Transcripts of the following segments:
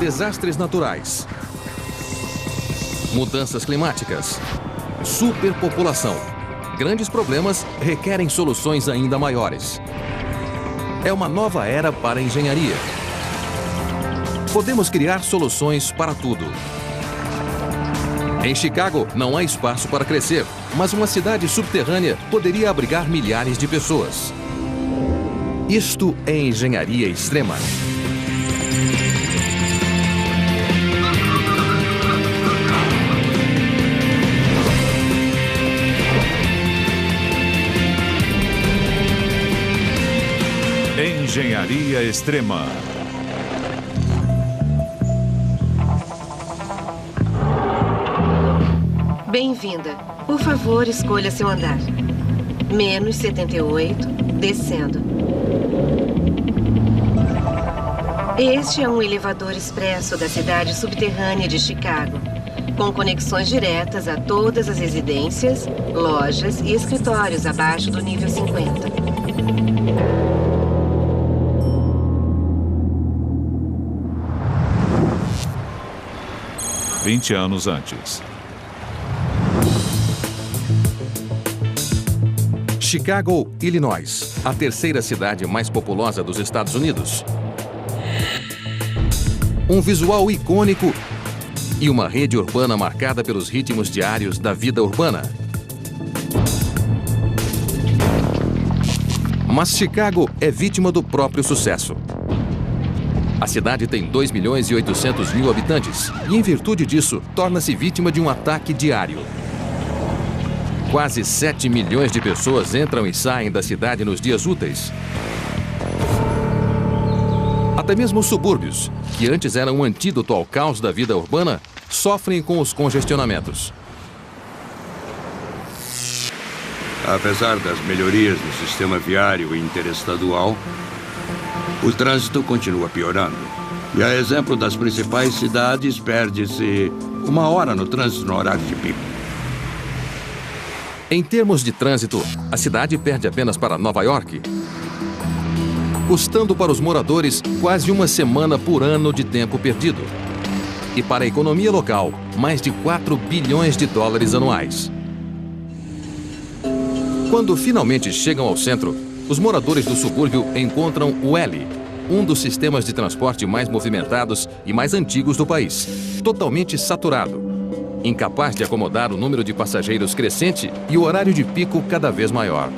desastres naturais, mudanças climáticas, superpopulação. Grandes problemas requerem soluções ainda maiores. É uma nova era para a engenharia. Podemos criar soluções para tudo. Em Chicago, não há espaço para crescer, mas uma cidade subterrânea poderia abrigar milhares de pessoas. Isto é engenharia extrema. Engenharia extrema. Bem-vinda. Por favor, escolha seu andar. Menos 78, descendo. Este é um elevador expresso da cidade subterrânea de Chicago, com conexões diretas a todas as residências, lojas e escritórios abaixo do nível 50. 20 anos antes. Chicago, Illinois, a terceira cidade mais populosa dos Estados Unidos. Um visual icônico e uma rede urbana marcada pelos ritmos diários da vida urbana. Mas Chicago é vítima do próprio sucesso. A cidade tem 2.800.000 habitantes e, em virtude disso, torna-se vítima de um ataque diário. Quase 7 milhões de pessoas entram e saem da cidade nos dias úteis. Até mesmo os subúrbios, que antes eram um antídoto ao caos da vida urbana, sofrem com os congestionamentos. Apesar das melhorias no sistema viário interestadual, o trânsito continua piorando. E a exemplo das principais cidades, perde-se 1 hora no trânsito no horário de pico. Em termos de trânsito, a cidade perde apenas para Nova York, custando para os moradores quase 1 semana por ano de tempo perdido. E para a economia local, mais de 4 bilhões de dólares anuais. Quando finalmente chegam ao centro, os moradores do subúrbio encontram o L, um dos sistemas de transporte mais movimentados e mais antigos do país, totalmente saturado, incapaz de acomodar o número de passageiros crescente e o horário de pico cada vez maior.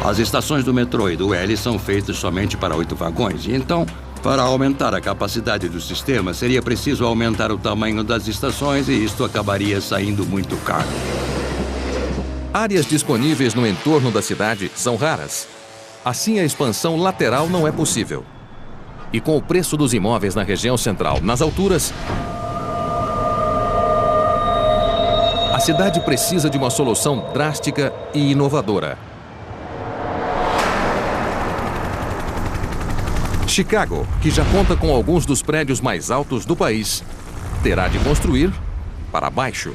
As estações do metrô e do L são feitas somente para 8 vagões, e então, para aumentar a capacidade do sistema, seria preciso aumentar o tamanho das estações e isto acabaria saindo muito caro. Áreas disponíveis no entorno da cidade são raras. Assim, a expansão lateral não é possível. E com o preço dos imóveis na região central nas alturas, a cidade precisa de uma solução drástica e inovadora. Chicago, que já conta com alguns dos prédios mais altos do país, terá de construir para baixo.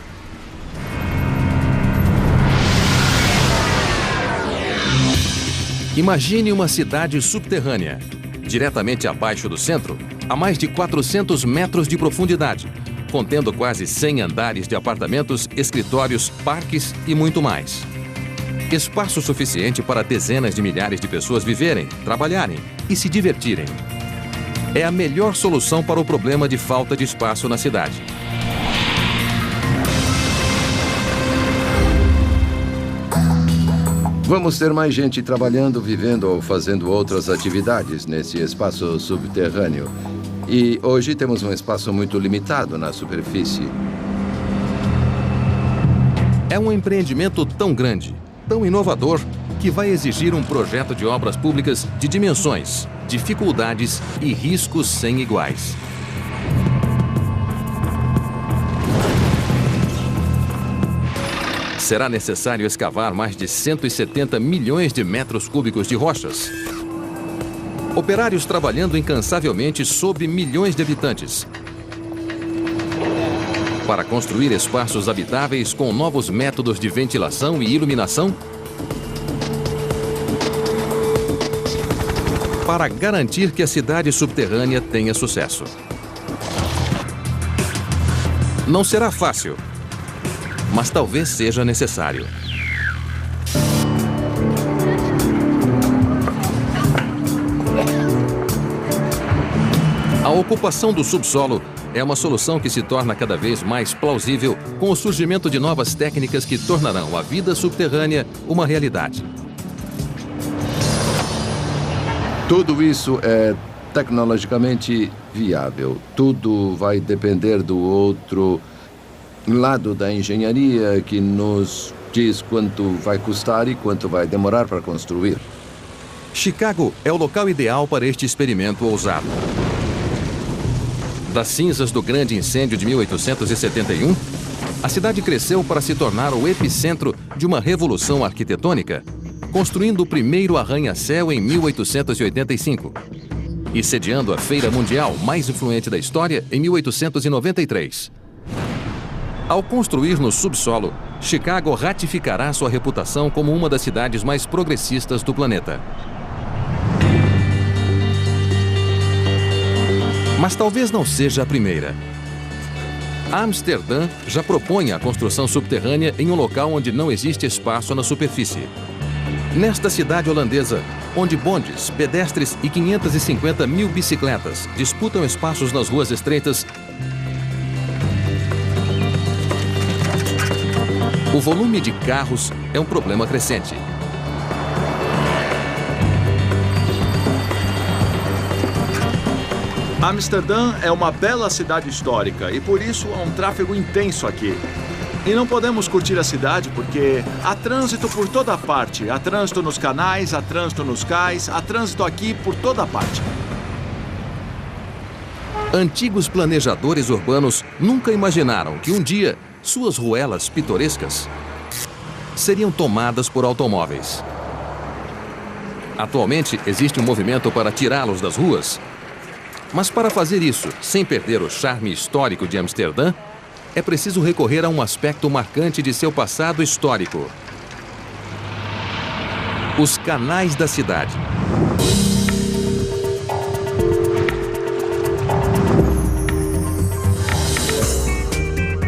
Imagine uma cidade subterrânea, diretamente abaixo do centro, a mais de 400 metros de profundidade, contendo quase 100 andares de apartamentos, escritórios, parques e muito mais. Espaço suficiente para dezenas de milhares de pessoas viverem, trabalharem e se divertirem. É a melhor solução para o problema de falta de espaço na cidade. Vamos ter mais gente trabalhando, vivendo ou fazendo outras atividades nesse espaço subterrâneo. E hoje temos um espaço muito limitado na superfície. É um empreendimento tão grande, tão inovador, que vai exigir um projeto de obras públicas de dimensões, dificuldades e riscos sem iguais. Será necessário escavar mais de 170 milhões de metros cúbicos de rochas. Operários trabalhando incansavelmente sob milhões de habitantes. Para construir espaços habitáveis com novos métodos de ventilação e iluminação? Para garantir que a cidade subterrânea tenha sucesso. Não será fácil, mas talvez seja necessário. A ocupação do subsolo é uma solução que se torna cada vez mais plausível com o surgimento de novas técnicas que tornarão a vida subterrânea uma realidade. Tudo isso é tecnologicamente viável. Tudo vai depender do outro lado da engenharia que nos diz quanto vai custar e quanto vai demorar para construir. Chicago é o local ideal para este experimento ousado. Das cinzas do grande incêndio de 1871, a cidade cresceu para se tornar o epicentro de uma revolução arquitetônica, construindo o primeiro arranha-céu em 1885 e sediando a feira mundial mais influente da história em 1893. Ao construir no subsolo, Chicago ratificará sua reputação como uma das cidades mais progressistas do planeta. Mas talvez não seja a primeira. Amsterdã já propõe a construção subterrânea em um local onde não existe espaço na superfície. Nesta cidade holandesa, onde bondes, pedestres e 550 mil bicicletas disputam espaços nas ruas estreitas, o volume de carros é um problema crescente. Amsterdã é uma bela cidade histórica e por isso há um tráfego intenso aqui. E não podemos curtir a cidade porque há trânsito por toda parte. Há trânsito nos canais, há trânsito nos cais, há trânsito aqui por toda parte. Antigos planejadores urbanos nunca imaginaram que um dia suas ruelas pitorescas seriam tomadas por automóveis. Atualmente existe um movimento para tirá-los das ruas. Mas para fazer isso, sem perder o charme histórico de Amsterdã, é preciso recorrer a um aspecto marcante de seu passado histórico: os canais da cidade.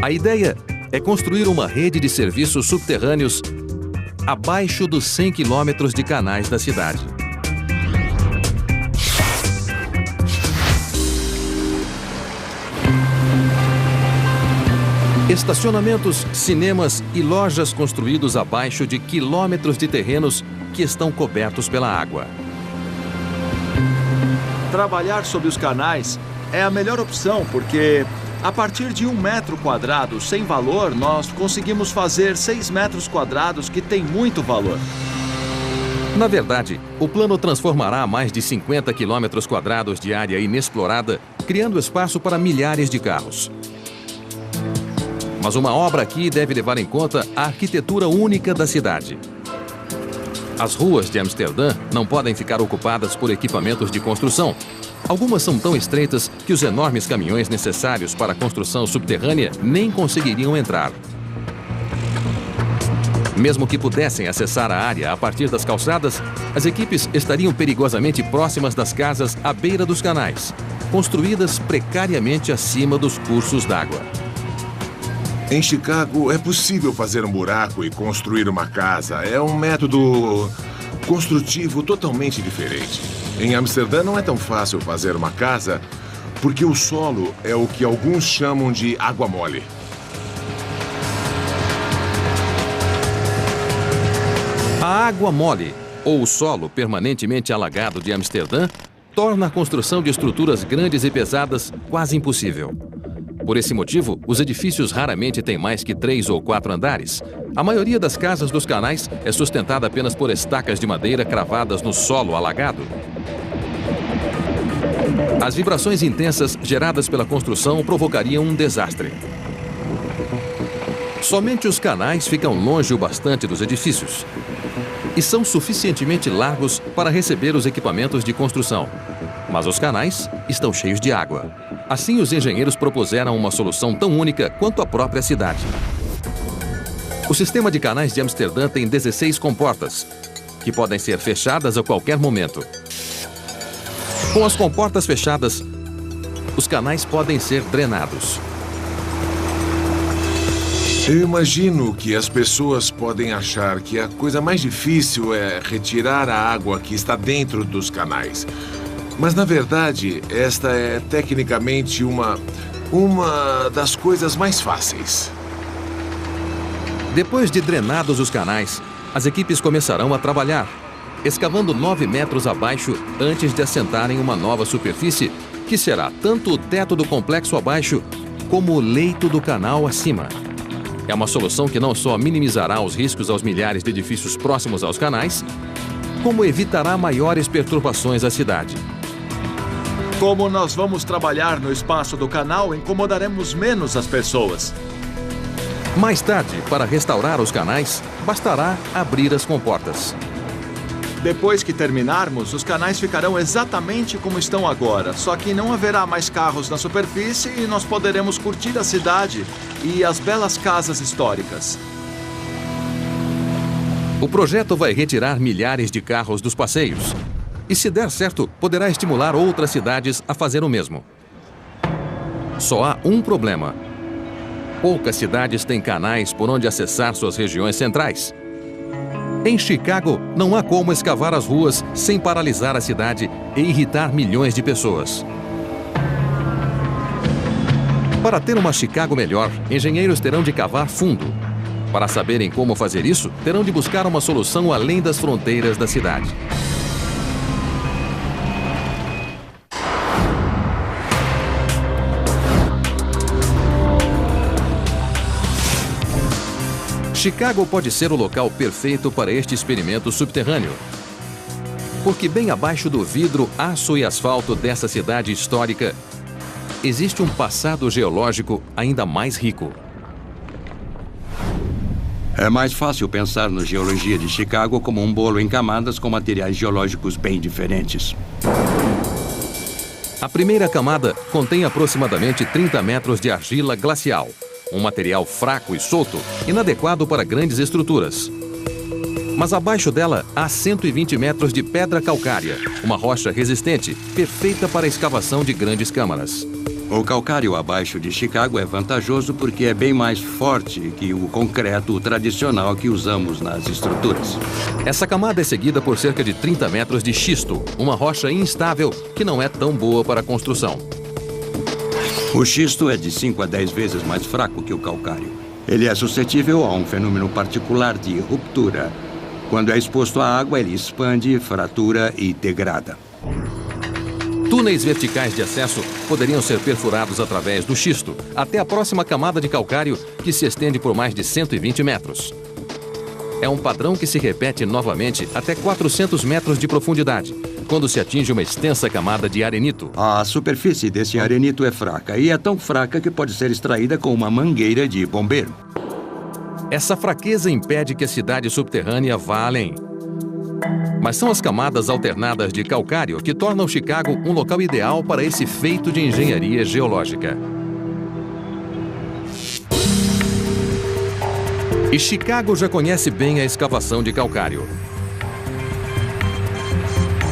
A ideia é construir uma rede de serviços subterrâneos abaixo dos 100 quilômetros de canais da cidade. Estacionamentos, cinemas e lojas construídos abaixo de quilômetros de terrenos que estão cobertos pela água. Trabalhar sob os canais é a melhor opção porque, a partir de 1 metro quadrado sem valor, nós conseguimos fazer 6 metros quadrados que tem muito valor. Na verdade, o plano transformará mais de 50 quilômetros quadrados de área inexplorada, criando espaço para milhares de carros. Mas uma obra aqui deve levar em conta a arquitetura única da cidade. As ruas de Amsterdã não podem ficar ocupadas por equipamentos de construção. Algumas são tão estreitas que os enormes caminhões necessários para a construção subterrânea nem conseguiriam entrar. Mesmo que pudessem acessar a área a partir das calçadas, as equipes estariam perigosamente próximas das casas à beira dos canais, construídas precariamente acima dos cursos d'água. Em Chicago, é possível fazer um buraco e construir uma casa. É um método construtivo totalmente diferente. Em Amsterdã não é tão fácil fazer uma casa porque o solo é o que alguns chamam de água mole. A água mole, ou o solo permanentemente alagado de Amsterdã, torna a construção de estruturas grandes e pesadas quase impossível. Por esse motivo, os edifícios raramente têm mais que 3 ou 4 andares. A maioria das casas dos canais é sustentada apenas por estacas de madeira cravadas no solo alagado. As vibrações intensas geradas pela construção provocariam um desastre. Somente os canais ficam longe o bastante dos edifícios e são suficientemente largos para receber os equipamentos de construção. Mas os canais estão cheios de água. Assim, os engenheiros propuseram uma solução tão única quanto a própria cidade. O sistema de canais de Amsterdã tem 16 comportas, que podem ser fechadas a qualquer momento. Com as comportas fechadas, os canais podem ser drenados. Eu imagino que as pessoas podem achar que a coisa mais difícil é retirar a água que está dentro dos canais. Mas, na verdade, esta é tecnicamente uma das coisas mais fáceis. Depois de drenados os canais, as equipes começarão a trabalhar, escavando 9 metros abaixo antes de assentarem uma nova superfície, que será tanto o teto do complexo abaixo, como o leito do canal acima. É uma solução que não só minimizará os riscos aos milhares de edifícios próximos aos canais, como evitará maiores perturbações à cidade. Como nós vamos trabalhar no espaço do canal, incomodaremos menos as pessoas. Mais tarde, para restaurar os canais, bastará abrir as comportas. Depois que terminarmos, os canais ficarão exatamente como estão agora, só que não haverá mais carros na superfície e nós poderemos curtir a cidade e as belas casas históricas. O projeto vai retirar milhares de carros dos passeios. E se der certo, poderá estimular outras cidades a fazer o mesmo. Só há um problema. Poucas cidades têm canais por onde acessar suas regiões centrais. Em Chicago, não há como escavar as ruas sem paralisar a cidade e irritar milhões de pessoas. Para ter uma Chicago melhor, engenheiros terão de cavar fundo. Para saberem como fazer isso, terão de buscar uma solução além das fronteiras da cidade. Chicago pode ser o local perfeito para este experimento subterrâneo. Porque bem abaixo do vidro, aço e asfalto dessa cidade histórica, existe um passado geológico ainda mais rico. É mais fácil pensar na geologia de Chicago como um bolo em camadas com materiais geológicos bem diferentes. A primeira camada contém aproximadamente 30 metros de argila glacial, um material fraco e solto, inadequado para grandes estruturas. Mas abaixo dela há 120 metros de pedra calcária, uma rocha resistente, perfeita para a escavação de grandes câmaras. O calcário abaixo de Chicago é vantajoso porque é bem mais forte que o concreto tradicional que usamos nas estruturas. Essa camada é seguida por cerca de 30 metros de xisto, uma rocha instável que não é tão boa para a construção. O xisto é de 5 a 10 vezes mais fraco que o calcário. Ele é suscetível a um fenômeno particular de ruptura. Quando é exposto à água, ele expande, fratura e degrada. Túneis verticais de acesso poderiam ser perfurados através do xisto até a próxima camada de calcário, que se estende por mais de 120 metros. É um padrão que se repete novamente até 400 metros de profundidade, quando se atinge uma extensa camada de arenito. A superfície desse arenito é fraca e é tão fraca que pode ser extraída com uma mangueira de bombeiro. Essa fraqueza impede que a cidade subterrânea vá além. Mas são as camadas alternadas de calcário que tornam Chicago um local ideal para esse feito de engenharia geológica. E Chicago já conhece bem a escavação de calcário.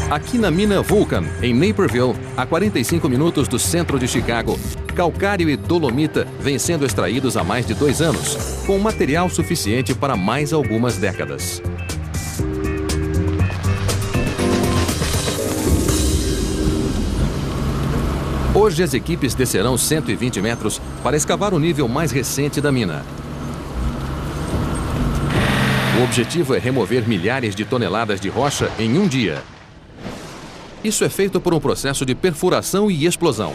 Aqui na mina Vulcan, em Naperville, a 45 minutos do centro de Chicago, calcário e dolomita vêm sendo extraídos há mais de 2 anos, com material suficiente para mais algumas décadas. Hoje as equipes descerão 120 metros para escavar o nível mais recente da mina. O objetivo é remover milhares de toneladas de rocha em um dia. Isso é feito por um processo de perfuração e explosão.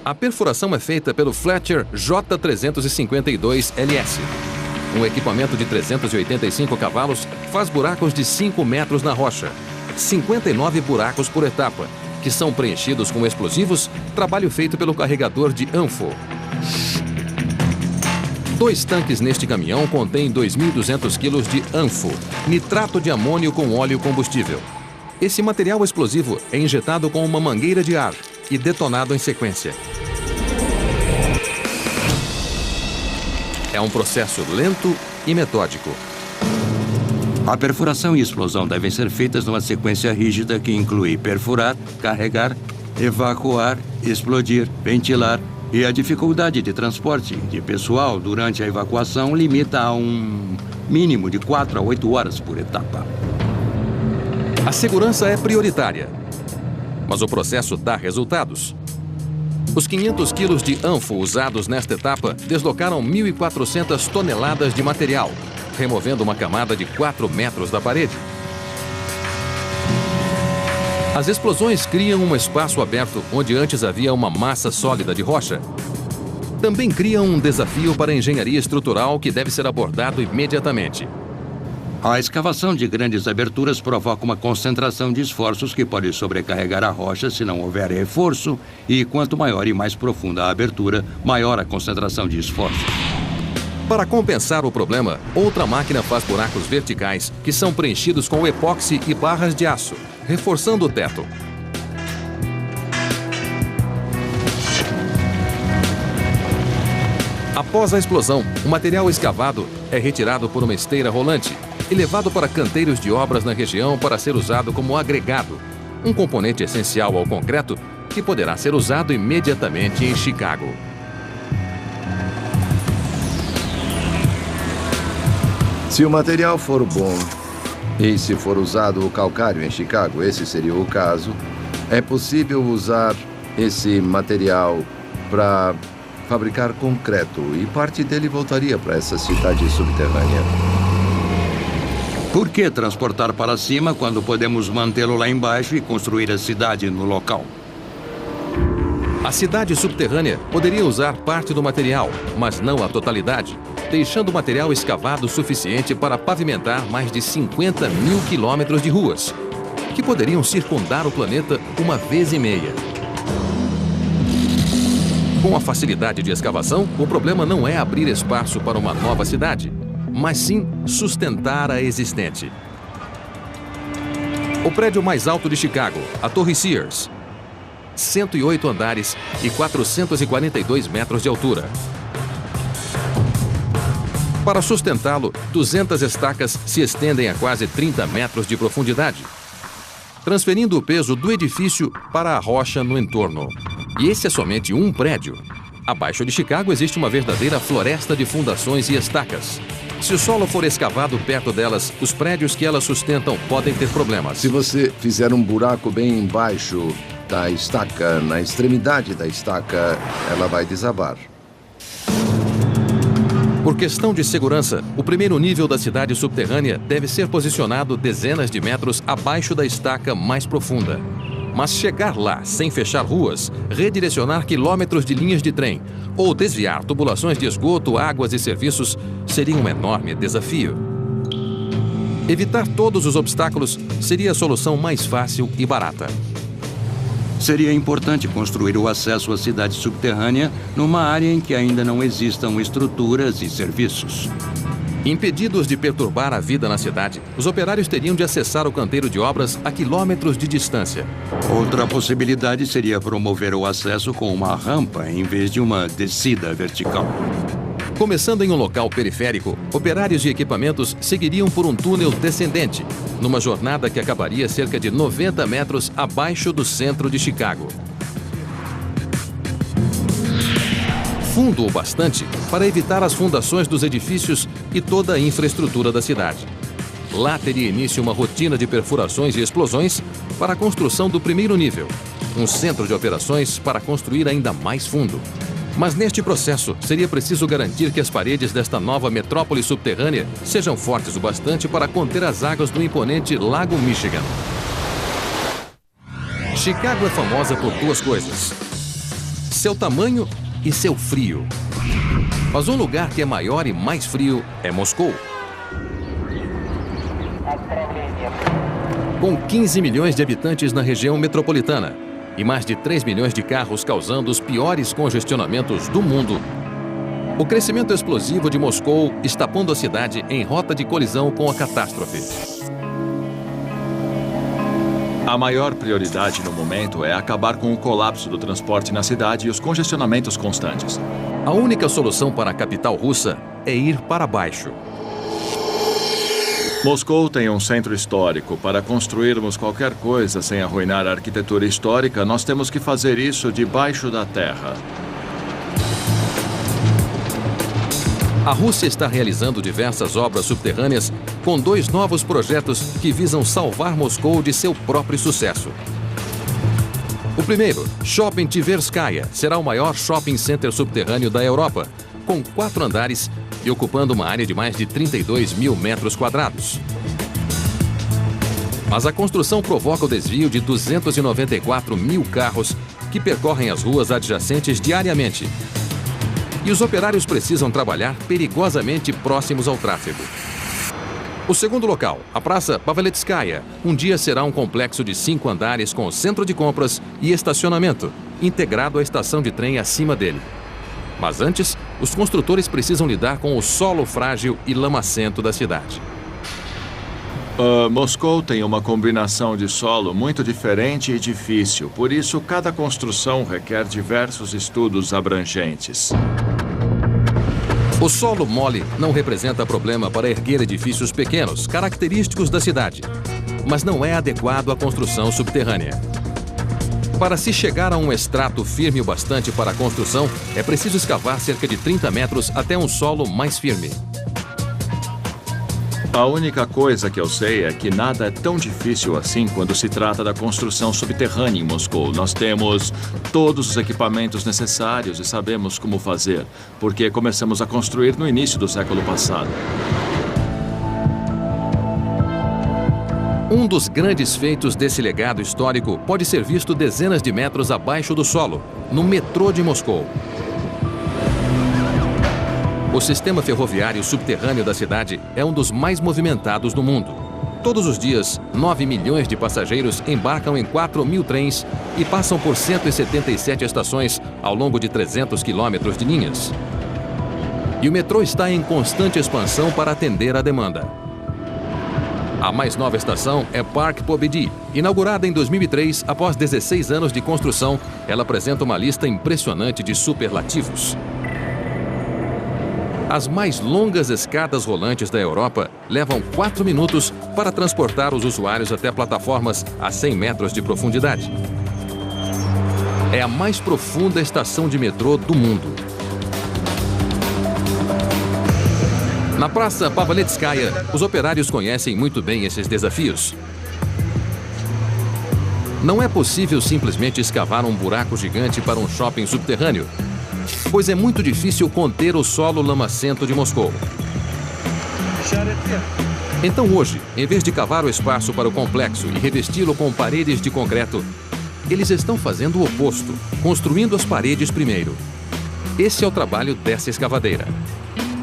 A perfuração é feita pelo Fletcher J352LS. Um equipamento de 385 cavalos faz buracos de 5 metros na rocha. 59 buracos por etapa, que são preenchidos com explosivos, trabalho feito pelo carregador de ANFO. 2 tanques neste caminhão contêm 2.200 quilos de ANFO, nitrato de amônio com óleo combustível. Esse material explosivo é injetado com uma mangueira de ar e detonado em sequência. É um processo lento e metódico. A perfuração e explosão devem ser feitas numa sequência rígida que inclui perfurar, carregar, evacuar, explodir, ventilar, e a dificuldade de transporte de pessoal durante a evacuação limita a um mínimo de 4 a 8 horas por etapa. A segurança é prioritária, mas o processo dá resultados. Os 500 quilos de anfo usados nesta etapa deslocaram 1.400 toneladas de material, removendo uma camada de 4 metros da parede. As explosões criam um espaço aberto onde antes havia uma massa sólida de rocha. Também criam um desafio para a engenharia estrutural que deve ser abordado imediatamente. A escavação de grandes aberturas provoca uma concentração de esforços que pode sobrecarregar a rocha se não houver reforço, e quanto maior e mais profunda a abertura, maior a concentração de esforço. Para compensar o problema, outra máquina faz buracos verticais que são preenchidos com epóxi e barras de aço, reforçando o teto. Após a explosão, o material escavado é retirado por uma esteira rolante e levado para canteiros de obras na região para ser usado como agregado, um componente essencial ao concreto que poderá ser usado imediatamente em Chicago. Se o material for bom e se for usado o calcário em Chicago, esse seria o caso, é possível usar esse material para fabricar concreto e parte dele voltaria para essa cidade subterrânea. Por que transportar para cima quando podemos mantê-lo lá embaixo e construir a cidade no local? A cidade subterrânea poderia usar parte do material, mas não a totalidade, deixando o material escavado suficiente para pavimentar mais de 50 mil quilômetros de ruas, que poderiam circundar o planeta uma vez e meia. Com a facilidade de escavação, o problema não é abrir espaço para uma nova cidade, mas sim sustentar a existente. O prédio mais alto de Chicago, a Torre Sears, 108 andares e 442 metros de altura. Para sustentá-lo, 200 estacas se estendem a quase 30 metros de profundidade, transferindo o peso do edifício para a rocha no entorno. E esse é somente um prédio. Abaixo de Chicago existe uma verdadeira floresta de fundações e estacas. Se o solo for escavado perto delas, os prédios que elas sustentam podem ter problemas. Se você fizer um buraco bem embaixo da estaca, na extremidade da estaca, ela vai desabar. Por questão de segurança, o primeiro nível da cidade subterrânea deve ser posicionado dezenas de metros abaixo da estaca mais profunda. Mas chegar lá sem fechar ruas, redirecionar quilômetros de linhas de trem ou desviar tubulações de esgoto, águas e serviços seria um enorme desafio. Evitar todos os obstáculos seria a solução mais fácil e barata. Seria importante construir o acesso à cidade subterrânea numa área em que ainda não existam estruturas e serviços. Impedidos de perturbar a vida na cidade, os operários teriam de acessar o canteiro de obras a quilômetros de distância. Outra possibilidade seria promover o acesso com uma rampa em vez de uma descida vertical. Começando em um local periférico, operários e equipamentos seguiriam por um túnel descendente, numa jornada que acabaria cerca de 90 metros abaixo do centro de Chicago. Fundo o bastante para evitar as fundações dos edifícios e toda a infraestrutura da cidade. Lá teria início uma rotina de perfurações e explosões para a construção do primeiro nível, um centro de operações para construir ainda mais fundo. Mas neste processo, seria preciso garantir que as paredes desta nova metrópole subterrânea sejam fortes o bastante para conter as águas do imponente Lago Michigan. Chicago é famosa por duas coisas: seu tamanho e seu frio. Mas um lugar que é maior e mais frio é Moscou. Com 15 milhões de habitantes na região metropolitana e mais de 3 milhões de carros causando os piores congestionamentos do mundo, o crescimento explosivo de Moscou está pondo a cidade em rota de colisão com a catástrofe. A maior prioridade no momento é acabar com o colapso do transporte na cidade e os congestionamentos constantes. A única solução para a capital russa é ir para baixo. Moscou tem um centro histórico. Para construirmos qualquer coisa sem arruinar a arquitetura histórica, nós temos que fazer isso debaixo da terra. A Rússia está realizando diversas obras subterrâneas com 2 novos projetos que visam salvar Moscou de seu próprio sucesso. O primeiro, Shopping Tverskaya, será o maior shopping center subterrâneo da Europa, com 4 andares e ocupando uma área de mais de 32 mil metros quadrados. Mas a construção provoca o desvio de 294 mil carros que percorrem as ruas adjacentes diariamente. E os operários precisam trabalhar perigosamente próximos ao tráfego. O segundo local, a Praça Paveletskaya, um dia será um complexo de 5 andares com centro de compras e estacionamento, integrado à estação de trem acima dele. Mas antes, os construtores precisam lidar com o solo frágil e lamacento da cidade. Moscou tem uma combinação de solo muito diferente e difícil. Por isso, cada construção requer diversos estudos abrangentes. O solo mole não representa problema para erguer edifícios pequenos, característicos da cidade, mas não é adequado à construção subterrânea. Para se chegar a um estrato firme o bastante para a construção, é preciso escavar cerca de 30 metros até um solo mais firme. A única coisa que eu sei é que nada é tão difícil assim quando se trata da construção subterrânea em Moscou. Nós temos todos os equipamentos necessários e sabemos como fazer, porque começamos a construir no início do século passado. Um dos grandes feitos desse legado histórico pode ser visto dezenas de metros abaixo do solo, no metrô de Moscou. O sistema ferroviário subterrâneo da cidade é um dos mais movimentados do mundo. Todos os dias, 9 milhões de passageiros embarcam em 4 mil trens e passam por 177 estações ao longo de 300 quilômetros de linhas. E o metrô está em constante expansão para atender à demanda. A mais nova estação é Park Pobedi. Inaugurada em 2003, após 16 anos de construção, ela apresenta uma lista impressionante de superlativos. As mais longas escadas rolantes da Europa levam 4 minutos para transportar os usuários até plataformas a 100 metros de profundidade. É a mais profunda estação de metrô do mundo. Na Praça Paveletskaya, os operários conhecem muito bem esses desafios. Não é possível simplesmente escavar um buraco gigante para um shopping subterrâneo, pois é muito difícil conter o solo lamacento de Moscou. Então hoje, em vez de cavar o espaço para o complexo e revesti-lo com paredes de concreto, eles estão fazendo o oposto, construindo as paredes primeiro. Esse é o trabalho dessa escavadeira.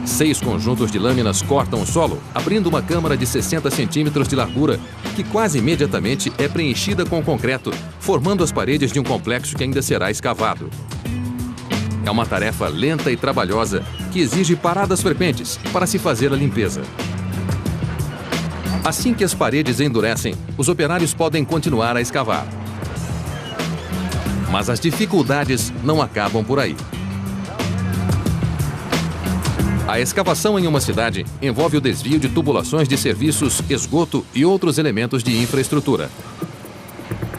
6 conjuntos de lâminas cortam o solo, abrindo uma câmara de 60 centímetros de largura, que quase imediatamente é preenchida com concreto, formando as paredes de um complexo que ainda será escavado. É uma tarefa lenta e trabalhosa que exige paradas frequentes para se fazer a limpeza. Assim que as paredes endurecem, os operários podem continuar a escavar. Mas as dificuldades não acabam por aí. A escavação em uma cidade envolve o desvio de tubulações de serviços, esgoto e outros elementos de infraestrutura.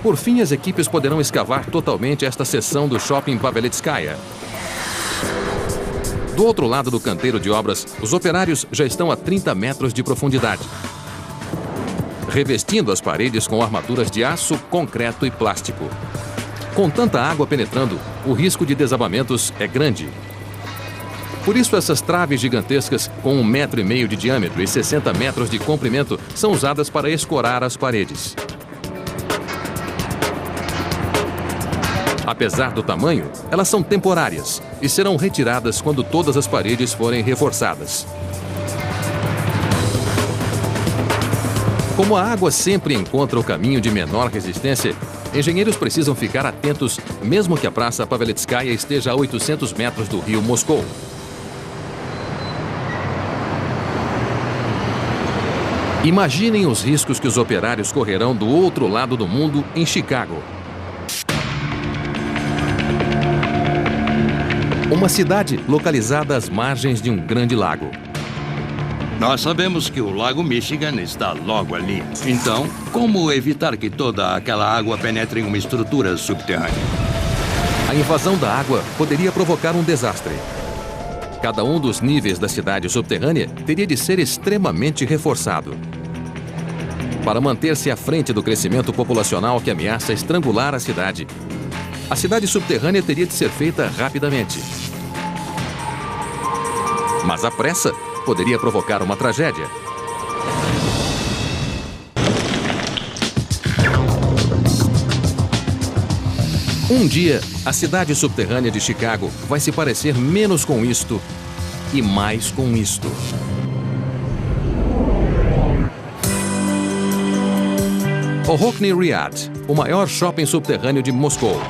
Por fim, as equipes poderão escavar totalmente esta seção do Shopping Paveletskaya. Do outro lado do canteiro de obras, os operários já estão a 30 metros de profundidade, revestindo as paredes com armaduras de aço, concreto e plástico. Com tanta água penetrando, o risco de desabamentos é grande. Por isso, essas traves gigantescas, com 1,5 metro de diâmetro e 60 metros de comprimento, são usadas para escorar as paredes. Apesar do tamanho, elas são temporárias e serão retiradas quando todas as paredes forem reforçadas. Como a água sempre encontra o caminho de menor resistência, engenheiros precisam ficar atentos mesmo que a Praça Paveletskaya esteja a 800 metros do rio Moscou. Imaginem os riscos que os operários correrão do outro lado do mundo, em Chicago. Uma cidade localizada às margens de um grande lago. Nós sabemos que o Lago Michigan está logo ali. Então, como evitar que toda aquela água penetre em uma estrutura subterrânea? A invasão da água poderia provocar um desastre. Cada um dos níveis da cidade subterrânea teria de ser extremamente reforçado. Para manter-se à frente do crescimento populacional que ameaça estrangular a cidade subterrânea teria de ser feita rapidamente. Mas a pressa poderia provocar uma tragédia. Um dia, a cidade subterrânea de Chicago vai se parecer menos com isto e mais com isto. O Rokhny Riyadh, o maior shopping subterrâneo de Moscou.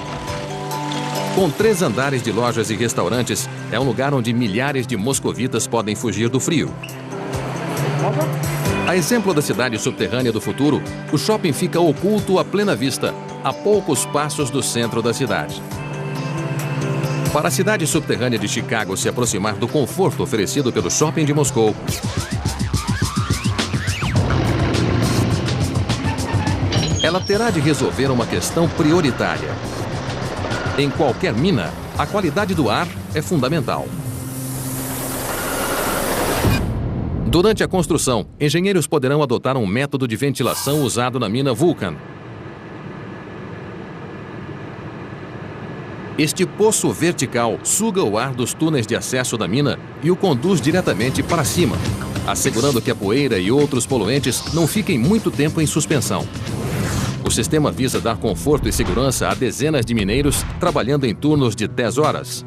Com 3 andares de lojas e restaurantes, é um lugar onde milhares de moscovitas podem fugir do frio. A exemplo da cidade subterrânea do futuro, o shopping fica oculto à plena vista, a poucos passos do centro da cidade. Para a cidade subterrânea de Chicago se aproximar do conforto oferecido pelo shopping de Moscou, ela terá de resolver uma questão prioritária. Em qualquer mina, a qualidade do ar é fundamental. Durante a construção, engenheiros poderão adotar um método de ventilação usado na mina Vulcan. Este poço vertical suga o ar dos túneis de acesso da mina e o conduz diretamente para cima, assegurando que a poeira e outros poluentes não fiquem muito tempo em suspensão. O sistema visa dar conforto e segurança a dezenas de mineiros trabalhando em turnos de 10 horas.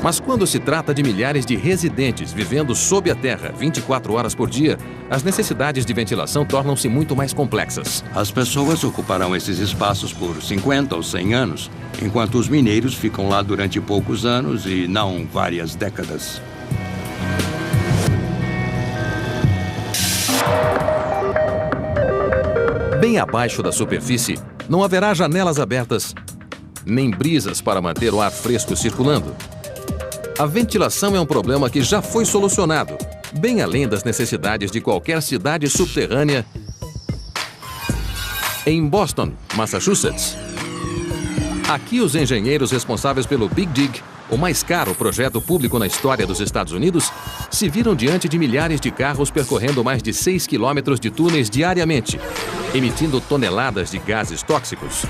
Mas quando se trata de milhares de residentes vivendo sob a terra 24 horas por dia, as necessidades de ventilação tornam-se muito mais complexas. As pessoas ocuparão esses espaços por 50 ou 100 anos, enquanto os mineiros ficam lá durante poucos anos e não várias décadas. Bem abaixo da superfície, não haverá janelas abertas, nem brisas para manter o ar fresco circulando. A ventilação é um problema que já foi solucionado, bem além das necessidades de qualquer cidade subterrânea em Boston, Massachusetts. Aqui, os engenheiros responsáveis pelo Big Dig, o mais caro projeto público na história dos Estados Unidos, se viram diante de milhares de carros percorrendo mais de 6 quilômetros de túneis diariamente, emitindo toneladas de gases tóxicos.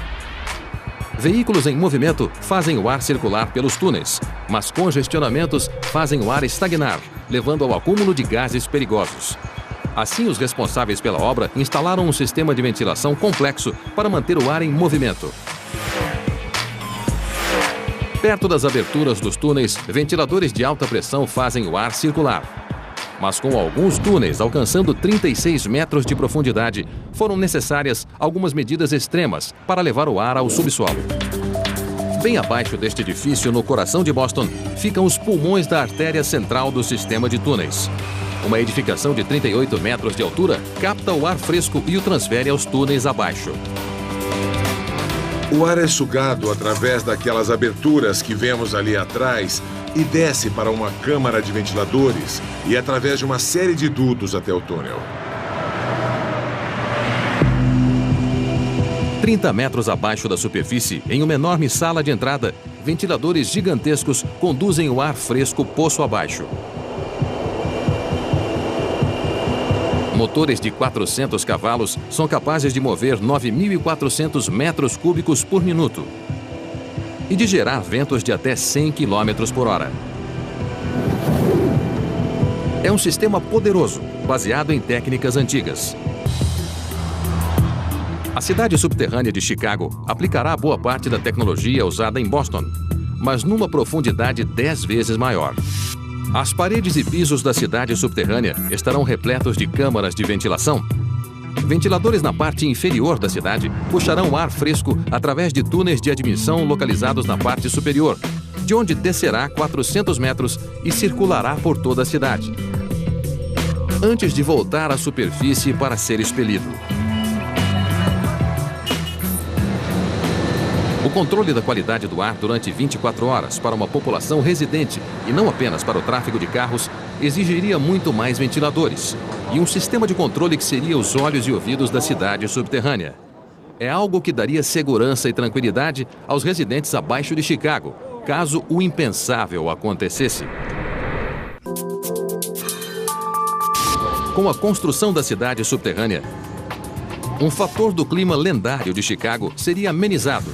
Veículos em movimento fazem o ar circular pelos túneis, mas congestionamentos fazem o ar estagnar, levando ao acúmulo de gases perigosos. Assim, os responsáveis pela obra instalaram um sistema de ventilação complexo para manter o ar em movimento. Perto das aberturas dos túneis, ventiladores de alta pressão fazem o ar circular. Mas com alguns túneis alcançando 36 metros de profundidade, foram necessárias algumas medidas extremas para levar o ar ao subsolo. Bem abaixo deste edifício, no coração de Boston, ficam os pulmões da artéria central do sistema de túneis. Uma edificação de 38 metros de altura capta o ar fresco e o transfere aos túneis abaixo. O ar é sugado através daquelas aberturas que vemos ali atrás e desce para uma câmara de ventiladores e através de uma série de dutos até o túnel. 30 metros abaixo da superfície, em uma enorme sala de entrada, ventiladores gigantescos conduzem o ar fresco poço abaixo. Motores de 400 cavalos são capazes de mover 9.400 metros cúbicos por minuto e de gerar ventos de até 100 km por hora. É um sistema poderoso, baseado em técnicas antigas. A cidade subterrânea de Chicago aplicará boa parte da tecnologia usada em Boston, mas numa profundidade 10 vezes maior. As paredes e pisos da cidade subterrânea estarão repletos de câmaras de ventilação. Ventiladores na parte inferior da cidade puxarão ar fresco através de túneis de admissão localizados na parte superior, de onde descerá 400 metros e circulará por toda a cidade. antes de voltar à superfície para ser expelido. O controle da qualidade do ar durante 24 horas para uma população residente e não apenas para o tráfego de carros exigiria muito mais ventiladores e um sistema de controle que seria os olhos e ouvidos da cidade subterrânea. É algo que daria segurança e tranquilidade aos residentes abaixo de Chicago, caso o impensável acontecesse. Com a construção da cidade subterrânea, um fator do clima lendário de Chicago seria amenizado.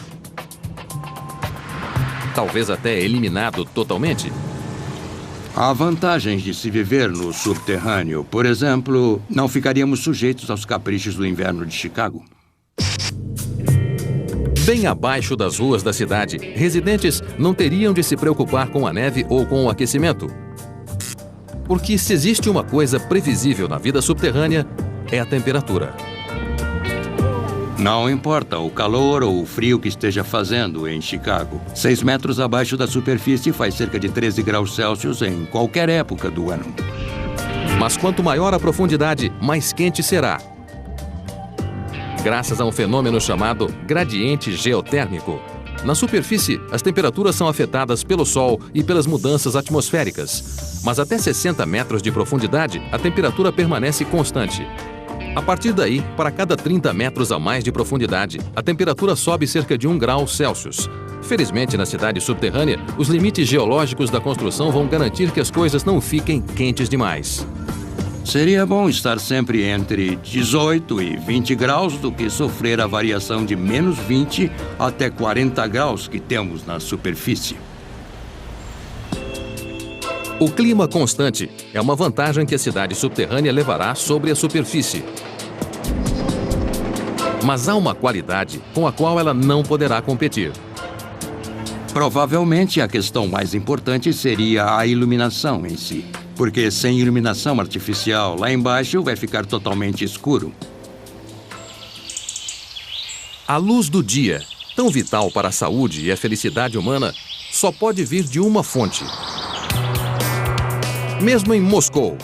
Talvez até eliminado totalmente. Há vantagens de se viver no subterrâneo. Por exemplo, não ficaríamos sujeitos aos caprichos do inverno de Chicago. Bem abaixo das ruas da cidade, residentes não teriam de se preocupar com a neve ou com o aquecimento. Porque se existe uma coisa previsível na vida subterrânea, é a temperatura. Não importa o calor ou o frio que esteja fazendo em Chicago. 6 metros abaixo da superfície faz cerca de 13 graus Celsius em qualquer época do ano. Mas quanto maior a profundidade, mais quente será. Graças a um fenômeno chamado gradiente geotérmico. Na superfície, as temperaturas são afetadas pelo Sol e pelas mudanças atmosféricas. Mas até 60 metros de profundidade, a temperatura permanece constante. A partir daí, para cada 30 metros a mais de profundidade, a temperatura sobe cerca de 1 grau Celsius. Felizmente, na cidade subterrânea, os limites geológicos da construção vão garantir que as coisas não fiquem quentes demais. Seria bom estar sempre entre 18 e 20 graus do que sofrer a variação de menos 20 até 40 graus que temos na superfície. O clima constante é uma vantagem que a cidade subterrânea levará sobre a superfície. Mas há uma qualidade com a qual ela não poderá competir. Provavelmente a questão mais importante seria a iluminação em si. Porque sem iluminação artificial, lá embaixo vai ficar totalmente escuro. A luz do dia, tão vital para a saúde e a felicidade humana, só pode vir de uma fonte. Mesmo em Moscou,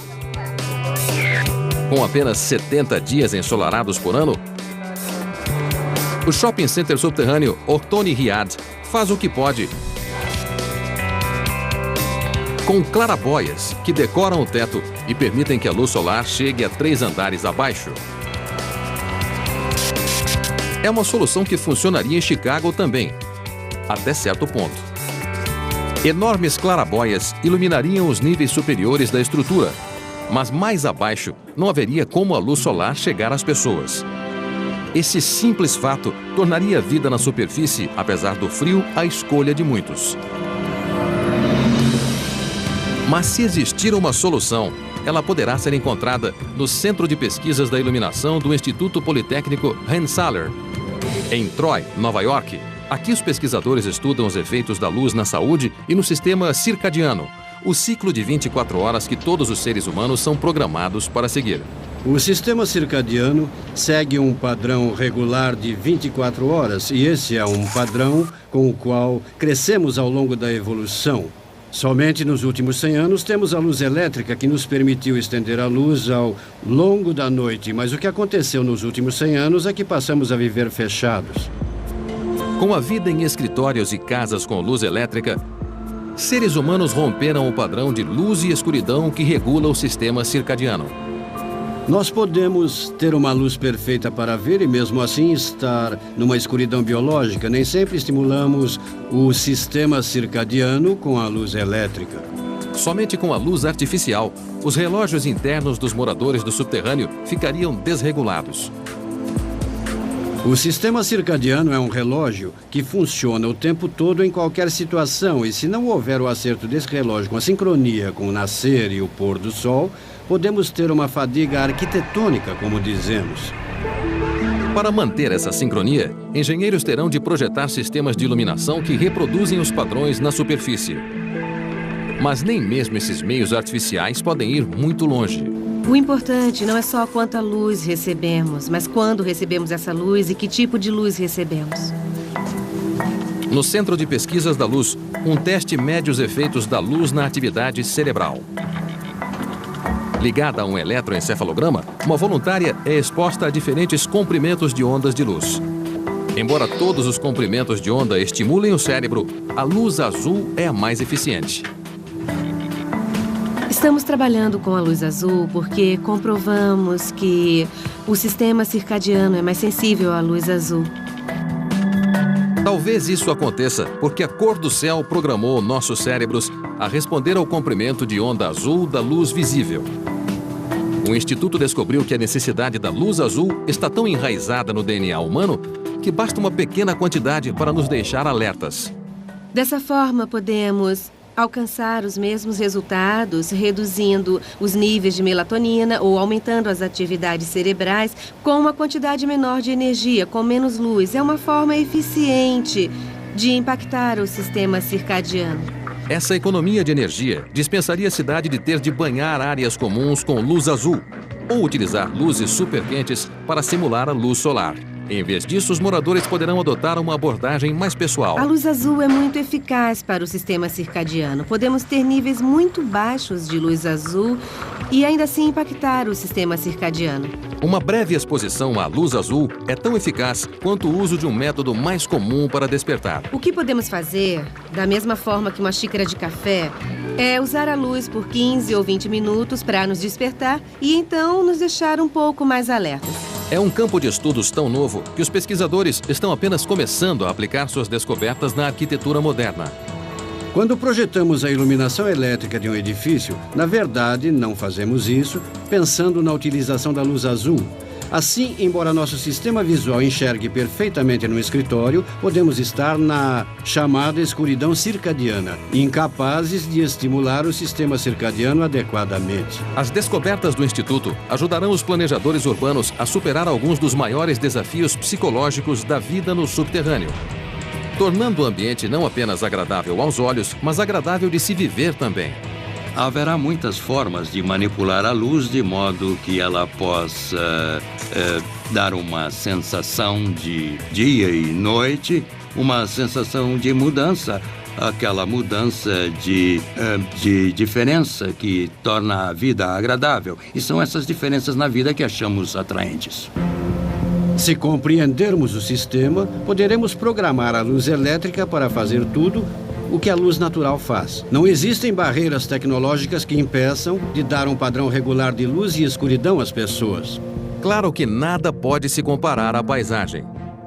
com apenas 70 dias ensolarados por ano, o shopping center subterrâneo Ortony Riad faz o que pode com clarabóias que decoram o teto e permitem que a luz solar chegue a 3 andares abaixo. É uma solução que funcionaria em Chicago também, até certo ponto. Enormes clarabóias iluminariam os níveis superiores da estrutura, mas mais abaixo não haveria como a luz solar chegar às pessoas. Esse simples fato tornaria a vida na superfície, apesar do frio, a escolha de muitos. Mas se existir uma solução, ela poderá ser encontrada no Centro de Pesquisas da Iluminação do Instituto Politécnico Rensselaer, em Troy, Nova York. Aqui os pesquisadores estudam os efeitos da luz na saúde e no sistema circadiano, o ciclo de 24 horas que todos os seres humanos são programados para seguir. O sistema circadiano segue um padrão regular de 24 horas e esse é um padrão com o qual crescemos ao longo da evolução. Somente nos últimos 100 anos temos a luz elétrica que nos permitiu estender a luz ao longo da noite, mas o que aconteceu nos últimos 100 anos é que passamos a viver fechados. Com a vida em escritórios e casas com luz elétrica, seres humanos romperam o padrão de luz e escuridão que regula o sistema circadiano. Nós podemos ter uma luz perfeita para ver e mesmo assim estar numa escuridão biológica. Nem sempre estimulamos o sistema circadiano com a luz elétrica. Somente com a luz artificial, os relógios internos dos moradores do subterrâneo ficariam desregulados. O sistema circadiano é um relógio que funciona o tempo todo em qualquer situação e se não houver o acerto desse relógio com a sincronia com o nascer e o pôr do sol, podemos ter uma fadiga arquitetônica, como dizemos. Para manter essa sincronia, engenheiros terão de projetar sistemas de iluminação que reproduzem os padrões na superfície. Mas nem mesmo esses meios artificiais podem ir muito longe. O importante não é só quanta luz recebemos, mas quando recebemos essa luz e que tipo de luz recebemos. No Centro de Pesquisas da Luz, um teste mede os efeitos da luz na atividade cerebral. Ligada a um eletroencefalograma, uma voluntária é exposta a diferentes comprimentos de ondas de luz. Embora todos os comprimentos de onda estimulem o cérebro, a luz azul é a mais eficiente. Estamos trabalhando com a luz azul porque comprovamos que o sistema circadiano é mais sensível à luz azul. Talvez isso aconteça porque a cor do céu programou nossos cérebros a responder ao comprimento de onda azul da luz visível. O Instituto descobriu que a necessidade da luz azul está tão enraizada no DNA humano que basta uma pequena quantidade para nos deixar alertas. Dessa forma, podemos alcançar os mesmos resultados reduzindo os níveis de melatonina ou aumentando as atividades cerebrais com uma quantidade menor de energia, com menos luz. É uma forma eficiente de impactar o sistema circadiano. Essa economia de energia dispensaria a cidade de ter de banhar áreas comuns com luz azul ou utilizar luzes super quentes para simular a luz solar. Em vez disso, os moradores poderão adotar uma abordagem mais pessoal. A luz azul é muito eficaz para o sistema circadiano. Podemos ter níveis muito baixos de luz azul e ainda assim impactar o sistema circadiano. Uma breve exposição à luz azul é tão eficaz quanto o uso de um método mais comum para despertar. O que podemos fazer, da mesma forma que uma xícara de café, é usar a luz por 15 ou 20 minutos para nos despertar e então nos deixar um pouco mais alertas. É um campo de estudos tão novo que os pesquisadores estão apenas começando a aplicar suas descobertas na arquitetura moderna. Quando projetamos a iluminação elétrica de um edifício, na verdade, não fazemos isso pensando na utilização da luz azul. Assim, embora nosso sistema visual enxergue perfeitamente no escritório, podemos estar na chamada escuridão circadiana, incapazes de estimular o sistema circadiano adequadamente. As descobertas do Instituto ajudarão os planejadores urbanos a superar alguns dos maiores desafios psicológicos da vida no subterrâneo, tornando o ambiente não apenas agradável aos olhos, mas agradável de se viver também. Haverá muitas formas de manipular a luz de modo que ela possa dar uma sensação de dia e noite, uma sensação de mudança, aquela mudança de diferença que torna a vida agradável. E são essas diferenças na vida que achamos atraentes. Se compreendermos o sistema, poderemos programar a luz elétrica para fazer tudo o que a luz natural faz. Não existem barreiras tecnológicas que impeçam de dar um padrão regular de luz e escuridão às pessoas. Claro que nada pode se comparar à paisagem,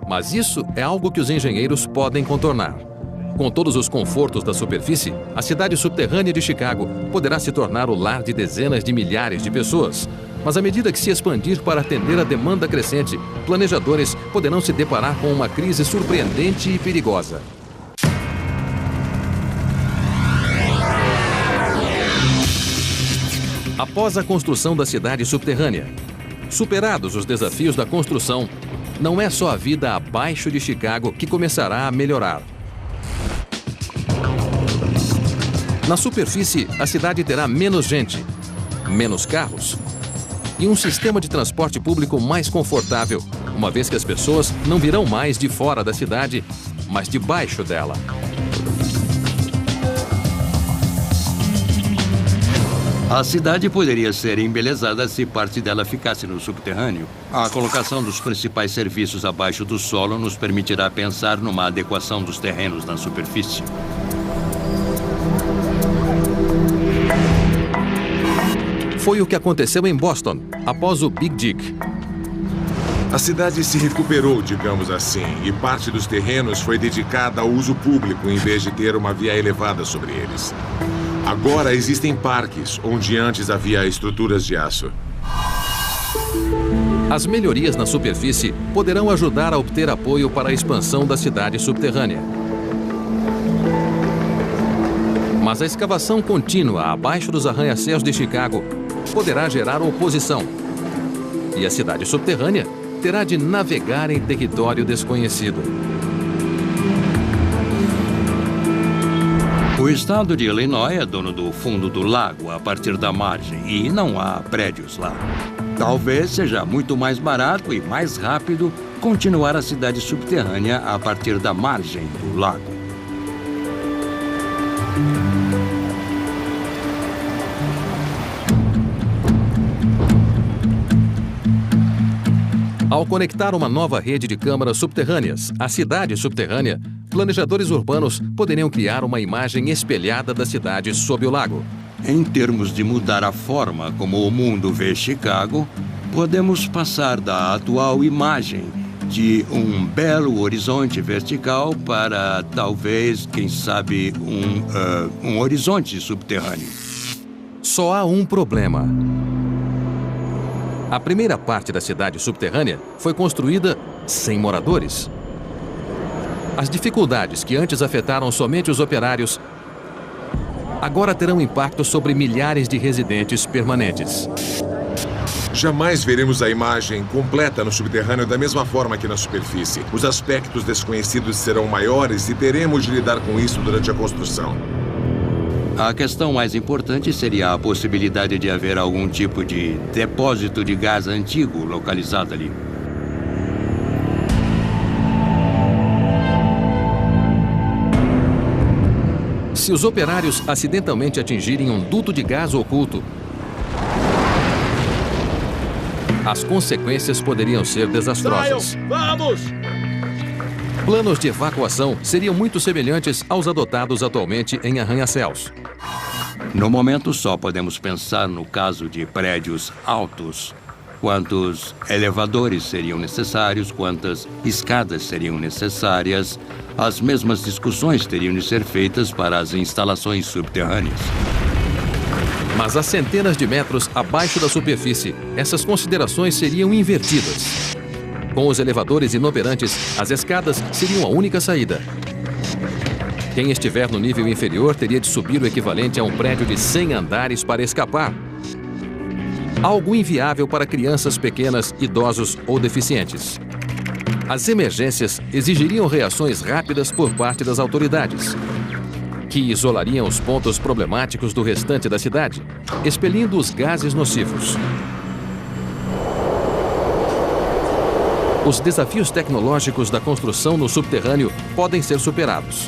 mas isso é algo que os engenheiros podem contornar. Com todos os confortos da superfície, a cidade subterrânea de Chicago poderá se tornar o lar de dezenas de milhares de pessoas. Mas à medida que se expandir para atender a demanda crescente, planejadores poderão se deparar com uma crise surpreendente e perigosa. Após a construção da cidade subterrânea, superados os desafios da construção, não é só a vida abaixo de Chicago que começará a melhorar. Na superfície, a cidade terá menos gente, menos carros e um sistema de transporte público mais confortável, uma vez que as pessoas não virão mais de fora da cidade, mas debaixo dela. A cidade poderia ser embelezada se parte dela ficasse no subterrâneo. A colocação dos principais serviços abaixo do solo nos permitirá pensar numa adequação dos terrenos na superfície. Foi o que aconteceu em Boston, após o Big Dig. A cidade se recuperou, digamos assim, e parte dos terrenos foi dedicada ao uso público em vez de ter uma via elevada sobre eles. Agora existem parques, onde antes havia estruturas de aço. As melhorias na superfície poderão ajudar a obter apoio para a expansão da cidade subterrânea. Mas a escavação contínua abaixo dos arranha-céus de Chicago poderá gerar oposição. E a cidade subterrânea terá de navegar em território desconhecido. O estado de Illinois é dono do fundo do lago a partir da margem e não há prédios lá. Talvez seja muito mais barato e mais rápido continuar a cidade subterrânea a partir da margem do lago. Ao conectar uma nova rede de câmaras subterrâneas à cidade subterrânea, planejadores urbanos poderiam criar uma imagem espelhada da cidade sob o lago. Em termos de mudar a forma como o mundo vê Chicago, podemos passar da atual imagem de um belo horizonte vertical para, talvez, quem sabe, um horizonte subterrâneo. Só há um problema. A primeira parte da cidade subterrânea foi construída sem moradores. As dificuldades que antes afetaram somente os operários agora terão impacto sobre milhares de residentes permanentes. Jamais veremos a imagem completa no subterrâneo da mesma forma que na superfície. Os aspectos desconhecidos serão maiores e teremos de lidar com isso durante a construção. A questão mais importante seria a possibilidade de haver algum tipo de depósito de gás antigo localizado ali. Se os operários acidentalmente atingirem um duto de gás oculto, as consequências poderiam ser desastrosas. Vamos! Planos de evacuação seriam muito semelhantes aos adotados atualmente em arranha-céus. No momento, só podemos pensar no caso de prédios altos. Quantos elevadores seriam necessários, quantas escadas seriam necessárias. As mesmas discussões teriam de ser feitas para as instalações subterrâneas. Mas a centenas de metros abaixo da superfície, essas considerações seriam invertidas. Com os elevadores inoperantes, as escadas seriam a única saída. Quem estiver no nível inferior teria de subir o equivalente a um prédio de 100 andares para escapar. Algo inviável para crianças pequenas, idosos ou deficientes. As emergências exigiriam reações rápidas por parte das autoridades, que isolariam os pontos problemáticos do restante da cidade, expelindo os gases nocivos. Os desafios tecnológicos da construção no subterrâneo podem ser superados.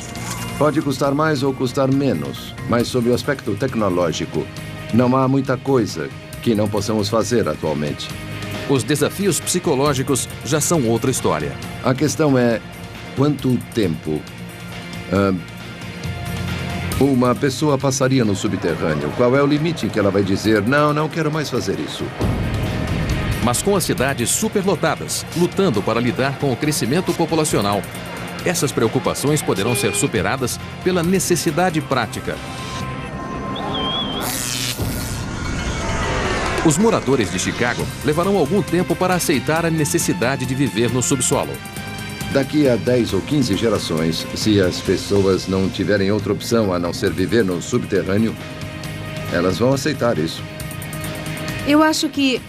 Pode custar mais ou custar menos, mas sob o aspecto tecnológico, não há muita coisa que não possamos fazer atualmente. Os desafios psicológicos já são outra história. A questão é quanto tempo uma pessoa passaria no subterrâneo. Qual é o limite em que ela vai dizer, não quero mais fazer isso? Mas com as cidades superlotadas, lutando para lidar com o crescimento populacional, essas preocupações poderão ser superadas pela necessidade prática. Os moradores de Chicago levarão algum tempo para aceitar a necessidade de viver no subsolo. Daqui a 10 ou 15 gerações, se as pessoas não tiverem outra opção a não ser viver no subterrâneo, elas vão aceitar isso. Eu acho que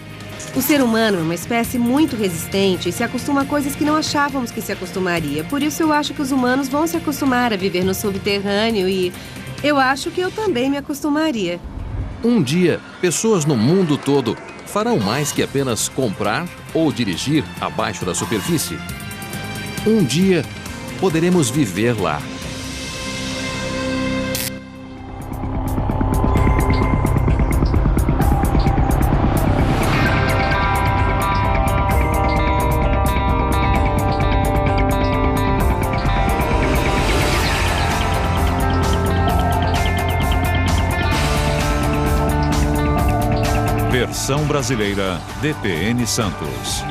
o ser humano é uma espécie muito resistente e se acostuma a coisas que não achávamos que se acostumaria. Por isso eu acho que os humanos vão se acostumar a viver no subterrâneo e eu acho que eu também me acostumaria. Um dia, pessoas no mundo todo farão mais que apenas comprar ou dirigir abaixo da superfície. Um dia, poderemos viver lá. Versão brasileira DPN Santos.